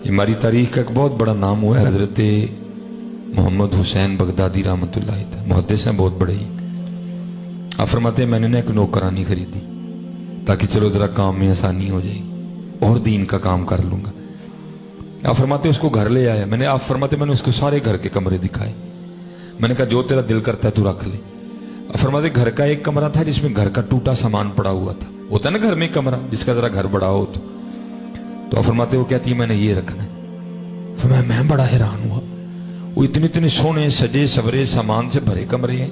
हमारी तारीख का एक बहुत बड़ा नाम हुआ है हज़रत मोहम्मद हुसैन बगदादी रहमतुल्लाह अलैह, मुहद्दिस हैं बहुत बड़े ही। आप फरमाते हैं मैंने ना एक नौकरानी खरीदी ताकि चलो ज़रा काम में आसानी हो जाएगी और दीन का काम कर लूँगा। आप फरमाते उसको घर ले आया मैंने, आप फरमाते मैंने उसको सारे घर के कमरे दिखाए, मैंने कहा जो तेरा दिल करता है तू रख ले। आप फरमाते घर का एक कमरा था जिसमें घर का टूटा सामान पड़ा हुआ था, होता है ना घर में कमरा जिसका ज़रा घर बड़ा हो तो आप फरमाते वो कहती है मैंने ये रखना है। फिर मैं बड़ा हैरान हुआ, वो इतने इतने सोने सजे सवरे सामान से भरे कमरे हैं,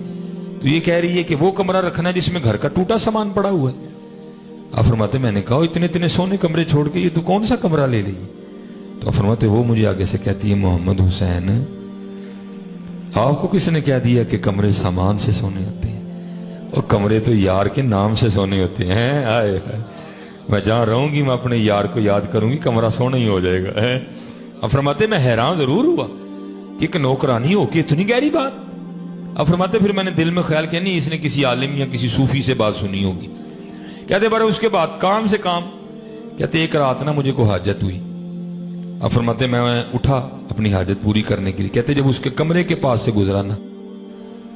तो ये कह रही है कि वो कमरा रखना है जिसमें घर का टूटा सामान पड़ा हुआ है। आप फरमाते मैंने कहा इतने इतने सोने कमरे छोड़ के ये तू कौन सा कमरा ले ली? तो आप फरमाते वो मुझे आगे से कहती है मोहम्मद हुसैन आपको किसने कह दिया कि कमरे सामान से सोने होते हैं, और कमरे तो यार के नाम से सोने होते हैं। आए हाय, मैं जहां रहूंगी मैं अपने यार को याद करूंगी, कमरा सोना ही हो जाएगा है। अब फरमाते मैं हैरान जरूर हुआ कि एक नौकरानी हो के इतनी गहरी बात। अब फरमाते फिर मैंने दिल में ख्याल किया नहीं इसने किसी आलिम या किसी सूफी से बात सुनी होगी। कहते बारे उसके बाद काम से काम, कहते एक रात ना मुझे को हाजत हुई। अब फरमाते मैं उठा अपनी हाजत पूरी करने के लिए, कहते जब उसके कमरे के पास से गुजरा ना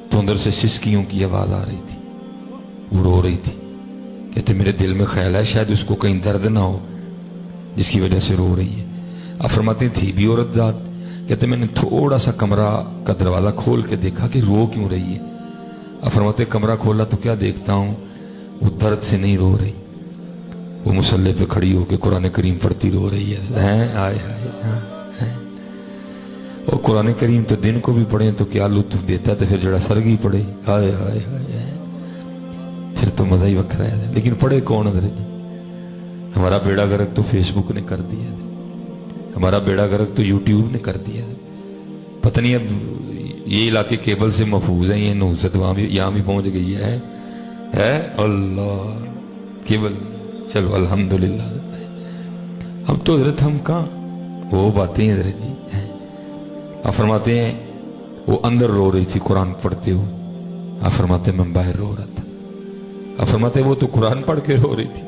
तो अंदर से सिसकियों की आवाज आ रही थी, वो रो रही थी। कहते मेरे दिल में ख्याल है शायद उसको कहीं दर्द ना हो जिसकी वजह से रो रही है। अब फरमाते थी भी औरत जात। कहते मैंने थोड़ा सा कमरा का दरवाजा खोल के देखा कि रो क्यों रही है। अब फरमाते कमरा खोला तो क्या देखता हूं वो दर्द से नहीं रो रही, वो मुसल्ले पे खड़ी होकर कुरान करीम पढ़ती रो रही है। आए हाय, और कुरान करीम तो दिन को भी पढ़े तो क्या लुत्फ देता, तो फिर जरा सरगी पढ़े हाय हाय हाय फिर तो मजा ही वखरा है। लेकिन पढ़े कौन है? हमारा बेड़ा गर्क तो फेसबुक ने कर दिया, हमारा बेड़ा गर्क तो यूट्यूब ने कर दिया। पता नहीं अब ये इलाके केबल से महफूज है, ये नहुसत वहां भी यहाँ भी पहुंच गई है अल्लाह केबल। चलो अल्हम्दुलिल्लाह। अब तो हजरत हम कहाँ वो बातें हजरत जी हैं। आप फरमाते हैं वो अंदर रो रही थी कुरान पढ़ते हुए, आप फरमाते मैं बाहर रो रहा था। आप फरमाते वो तो कुरान पढ़ के रो रही थी,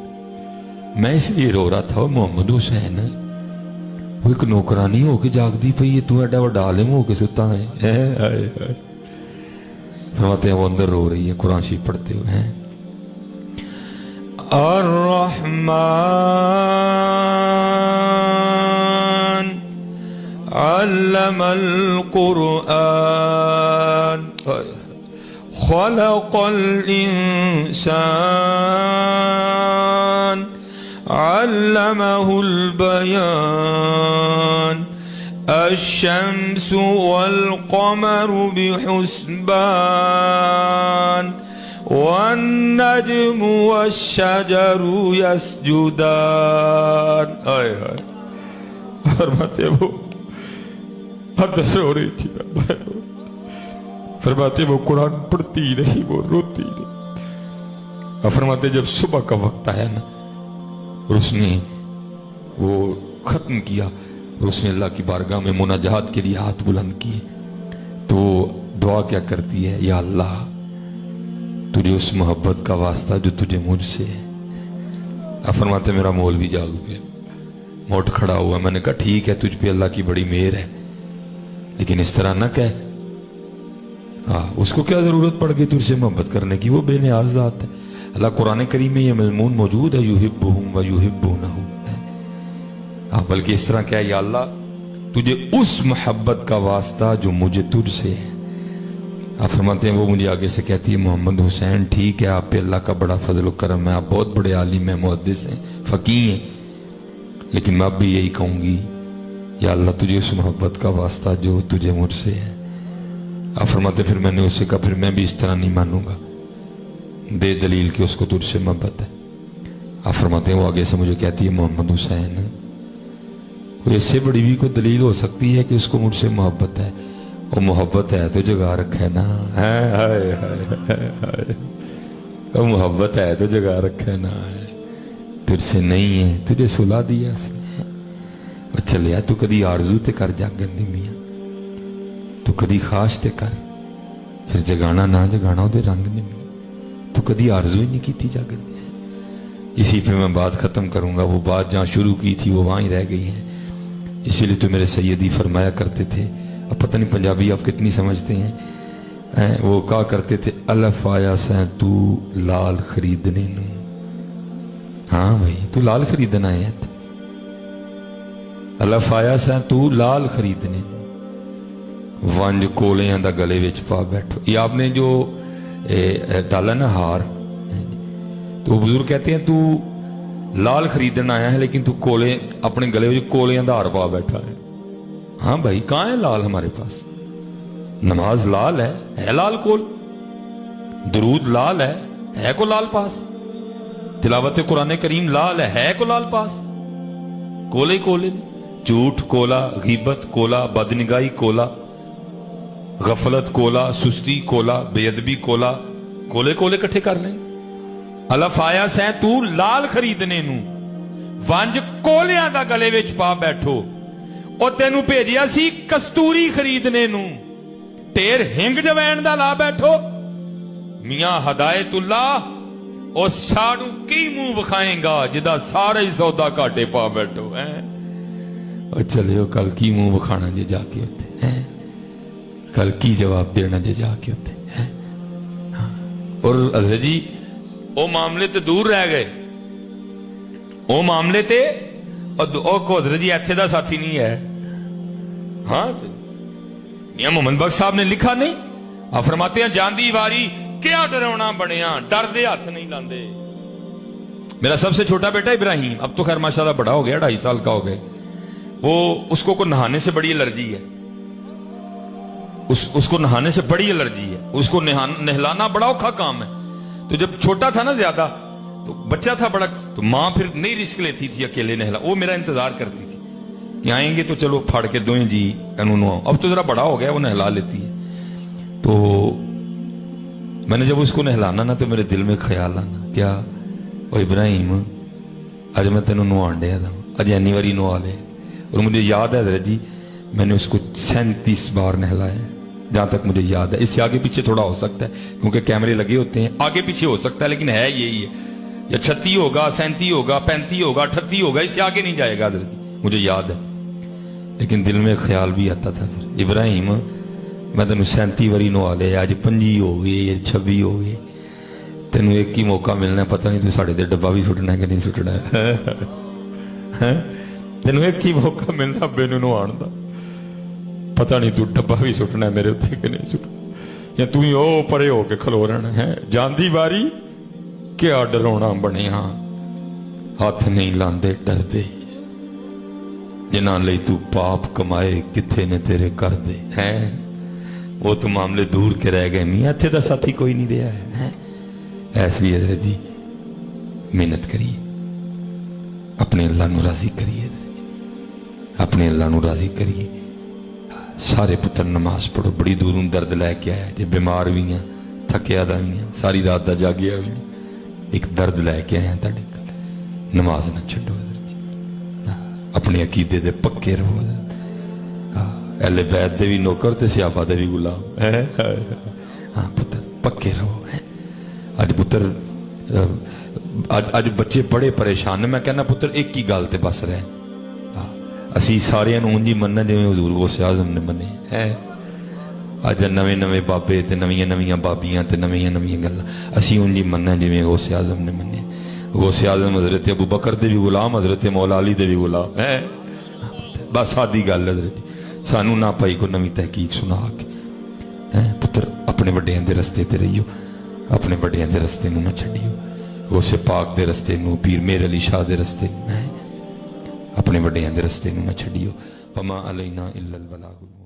मैं इसलिए रो रहा था। मोहम्मद हुसैन वो एक नौकरानी होके जागदी पई है, तू एडा वड्डा आलिम होके सुता है। फरमाते हैं वो अंदर रो रही है कुरान शरीफ पढ़ते हुए हैं। अर्रहमान अल्लमल कुरआन खलक़ल इंसान अल्लमहुल बयान अश्शम्सु वल क़मरु बिहुस्बान वन्नज्मु वश्शजरु यस्जुदान। हाय हाय, फरमाते वो अंदर रो रही थी, फरमाते वो कुरान पढ़ती रही, वो रोती रही। फरमाते जब सुबह का वक्त आया ना और उसने वो खत्म किया और उसने अल्लाह की बारगाह में मुनाजात के लिए हाथ बुलंद किए, तो दुआ क्या करती है, या अल्लाह तुझे उस मोहब्बत का वास्ता जो तुझे मुझसे है। आप फरमाते मेरा मौलवी जाग पे मोट खड़ा हुआ। मैंने कहा ठीक है तुझ पे अल्लाह की बड़ी मेहर है, लेकिन इस तरह ना कह। उसको क्या जरूरत पड़ गई तुझसे मोहब्बत करने की, वो बेनियाज जात है। अल्लाह कुरान करीम में ये मज़मून मौजूद है, युहिब्बुहुम व युहिब्बुनहु। बल्कि इस तरह क्या है, या अल्लाह तुझे उस मोहब्बत का वास्ता जो मुझे तुझसे है। आप फरमाते हैं वो मुझे आगे से कहती है मोहम्मद हुसैन ठीक है आप पे अल्लाह का बड़ा फजल करम है, आप बहुत बड़े आलिम हैं, मुहद्दिस हैं, फकीह हैं, लेकिन मैं अब भी यही कहूंगी या अल्लाह तुझे उस मोहब्बत का वास्ता जो तुझे मुझसे है। आप फरमाते फिर मैंने उससे कहा फिर मैं भी इस तरह नहीं मानूंगा, दे दलील कि उसको तुझसे मोहब्बत है। आप फरमाते हैं वो आगे से मुझे कहती है मोहम्मद हुसैन इससे बड़ी भी कोई दलील हो सकती है कि उसको मुझसे मोहब्बत है, और मोहब्बत है तो जगा रखा है ना, और मोहब्बत है तो जगा रखा है ना, तुझसे नहीं है तुझे सुला दिया और चलिया। तू कदी आरजू ते कर जागन दी मियां, तू कदी खाश ते कर, फिर जगाना ना जगाना उदे रंग नहीं मिया, तू कदी आरजू ही नहीं की जागन दी। इसी पे मैं बात खत्म करूंगा, वो बात जहां शुरू की थी वो वहां ही रह गई है। इसीलिए तो मेरे सैयदी फरमाया करते थे, अब पता नहीं पंजाबी आप कितनी समझते हैं, वो कहा करते थे अलफ आया सैं तू लाल खरीदने नू। हाँ भाई तू लाल खरीदना है, अलफ आया सैं तू लाल खरीदने नू, वंज कोलियां दा गले विच पा बैठो। ये आपने जो डाला ना हार, तो बुजुर्ग कहते हैं तू लाल खरीदना आया है लेकिन तू कोले अपने गले में कोलियां दा हार पा बैठा है। हाँ भाई कहाँ है लाल हमारे पास? नमाज लाल है लाल कोल, दरूद लाल है को लाल पास, तिलावत कुरान करीम लाल है को लाल पास, कोले कोले, झूठ कोला, गीबत कोला, बदनिगाही कोला, गफलत कोला, सुस्ती कोला, बेअदबी कोला, कोले कोले इकट्ठे कर लें। अलफ आया सैं तू लाल खरीदने नू, वंज कोलियां दा गले विच पा बैठो। ओ तेनू भेजिया सी कस्तूरी खरीदने नू, ढेर हिंग जवैन दा ला बैठो। मियां हदायतुल्लाह उस शाह नू की मुंह विखाएगा जिदा सारा ही सौदा घाटे पा बैठो है। और चलियो कल की मुंह विखाना जे जाके उत्ते है, कल की जवाब देना जे जाके उत्ते है। और हज़रत जी वो मामले ते दूर रह गए, वो मामले ते को हज़रत जी इत्थे दा साथी नहीं है। हाँ मियां मोहम्मद बख्श साहब ने लिखा नहीं, आप फरमाते हैं जांदी वारी क्या डरावना बनिया, डर दे हाथ नहीं लांदे। मेरा सबसे छोटा बेटा इब्राहिम अब तो खैर माशाल्लाह बड़ा हो गया, 2.5 साल का हो गया, वो उसको को नहाने से बड़ी एलर्जी है, उसको नहाने से बड़ी एलर्जी है, उसको नहलाना बड़ा औखा काम है। तो जब छोटा था ना ज्यादा, तो बच्चा था बड़ा, तो माँ फिर नहीं रिस्क लेती थी अकेले नहला, वो मेरा इंतजार करती थी कि आएंगे तो चलो फाड़ के दो जी कानून। अब तो जरा बड़ा हो गया, वो नहला लेती है। तो मैंने जब उसको नहलाना ना, तो मेरे दिल में ख्याल आना, क्या ओ इब्राहिम अज मैं तेन नहान दिया था, अज इन्नी बारी नहा ले। और मुझे याद है हज़रत जी मैंने उसको 37 बार नहलाया, जहां तक मुझे याद है। इससे आगे पीछे थोड़ा हो सकता है क्योंकि कैमरे लगे होते हैं, आगे पीछे हो सकता है, लेकिन है यही है, या 36 होगा, 37 होगा, 35 होगा, 38 होगा, इससे आगे नहीं जाएगा हज़रत जी, मुझे याद है। लेकिन दिल में ख्याल भी आता था फिर, इब्राहिम मैं तेन 37 बारी नहा लिया, अज 25 हो गए, 26 हो गए, तेन एक ही मौका मिलना, पता नहीं तू साढ़े ते डब्बा भी सुटना कि नहीं सुटना है। तेन एक ही मौका मिलना अब्बे नूं नहाण दा, पता नहीं तू डब्बा भी सुटना मेरे उत्ते कि नहीं सुटना, या तू ही ओ परे हो के खलो रहना है। जांदी वारी क्या डराउणा बनिया, हाथ नहीं लांदे डरदे, जिन्हां लई तू पाप कमाए किथे ने तेरे कर दे हैं। वो तो मामले दूर के रह गए, मियां इत्थे दा साथी कोई नहीं रहा है। इसलिए हज़रत जी मेहनत करिए, अपने अल्लाह नूं राजी करिए, हज़रत जी अपने अल्लाह नूं राजी करिए। सारे पुत्र नमाज पढ़ो, बड़ी दूरों दर्द लैके आया जे, बीमार भी हाँ, थकिया दा भी हाँ, सारी रात दा जागिया भी नहीं, एक दर्द लैके आया तुहाडे कोल। नमाज ना छड्डो हज़रत जी, अपने अकीदे दे पक्के रहो। अहले बैत दे भी नौकर ते सहाबा दे भी गुलाम है। हाँ पुत्र पक्के रहो है। अज पुत्र अज बच्चे बड़े परेशान ने, मैं कहना पुत्र एक ही गल ते बस रहे, असी सारियां नूं उंज ही मनना जिवें हुजूर गौसे आज़म ने मने है। अज नवे नवे बाबे ते नवीं नवीं बाबियां ते नवीं नवीं गल्लां असी उंज ही मनना जिवें गौसे आज़म ने मने। गौसे आज़म हज़रत अबू बकर दे भी गुलाम, हज़रत मौला अली दे भी गुलाम है। बस सादी गल हज़रत जी, सानू ना पाई को नवी तहकीक सुना के है। पुत्र अपने वड्डियां दे रस्ते ते रहियो, अपने वड्डियां दे रस्ते नूं ना छड्डियो, गौसे पाक दे रस्ते नूं, पीर मेहर अली शाह दे रस्ते नूं है, अपने वड्डियां दे रस्ते नूं ना छड्डियो। वमा अलैना इल्लल बलागुल।